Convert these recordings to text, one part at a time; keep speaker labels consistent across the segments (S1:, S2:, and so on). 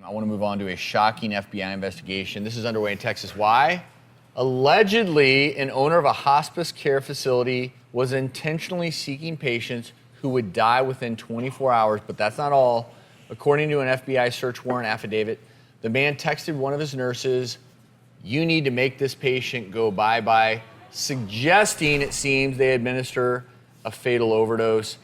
S1: I want to move on to a shocking FBI investigation. This is underway in Texas. Why? Allegedly, an owner of a hospice care facility was intentionally seeking patients who would die within 24 hours, but that's not all. According to an FBI search warrant affidavit, the man texted one of his nurses, "You need to make this patient go bye-bye," suggesting, it seems, they administer a fatal overdose.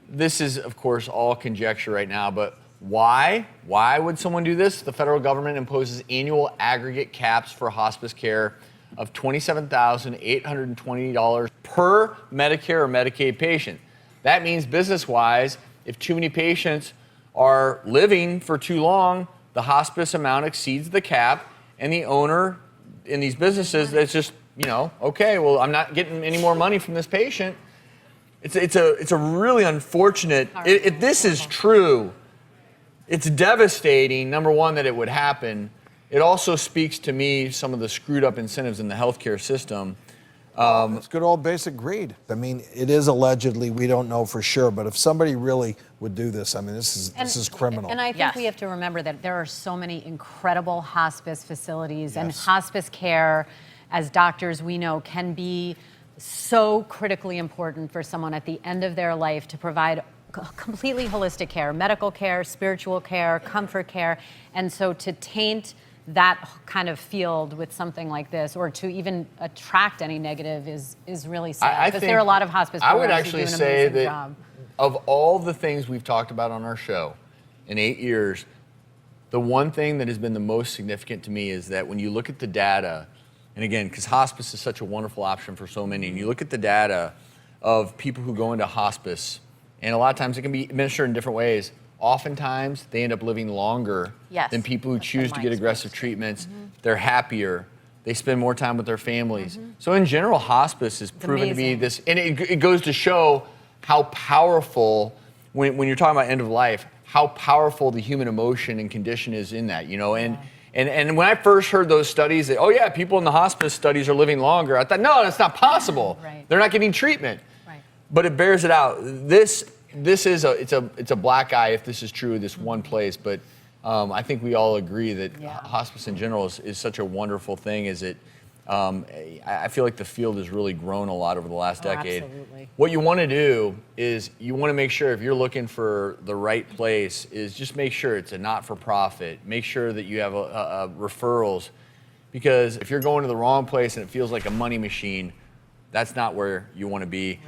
S1: This is, of course, all conjecture right now, but why? Why would someone do this? The federal government imposes annual aggregate caps for hospice care of $27,820 per Medicare or Medicaid patient. That means business-wise, if too many patients are living for too long, the hospice amount exceeds the cap, and the owner in these businesses, that's just, okay, well, I'm not getting any more money from this patient. It's a really unfortunate, if this is true, it's devastating, number one, that it would happen. It also speaks to me some of the screwed up incentives in the healthcare system.
S2: It's good old basic greed. I mean, it is allegedly, we don't know for sure, but if somebody really would do this, I mean, this is criminal.
S3: And I think we have to remember that there are so many incredible hospice facilities, and hospice care, as doctors we know, can be so critically important for someone at the end of their life to provide completely holistic care, medical care, spiritual care, comfort care. And so to taint that kind of field with something like this, or to even attract any negative, is really sad. Because there are a lot of hospice
S1: I would
S3: programs
S1: actually
S3: who do an
S1: say
S3: amazing
S1: that
S3: job.
S1: Of all the things we've talked about on our show in 8 years, the one thing that has been the most significant to me is that when you look at the data, and again, because hospice is such a wonderful option for so many, and you look at the data of people who go into hospice, and a lot of times it can be administered in different ways. Oftentimes, they end up living longer than people who choose to get aggressive treatments. They're happier. They spend more time with their families. So in general, hospice is proven to be this, and it goes to show how powerful, when you're talking about end of life, how powerful the human emotion and condition is in that, And when I first heard those studies that, people in the hospice studies are living longer, I thought, no, that's not possible. They're not getting treatment. But it bears it out. This is it's a black eye if this is true, this one place. But I think we all agree that hospice in general is such a wonderful thing. I feel like the field has really grown a lot over the last decade.
S3: Absolutely.
S1: What you want to do is you want to make sure, if you're looking for the right place, is just make sure it's a not-for-profit. Make sure that you have referrals, because if you're going to the wrong place and it feels like a money machine, that's not where you want to be.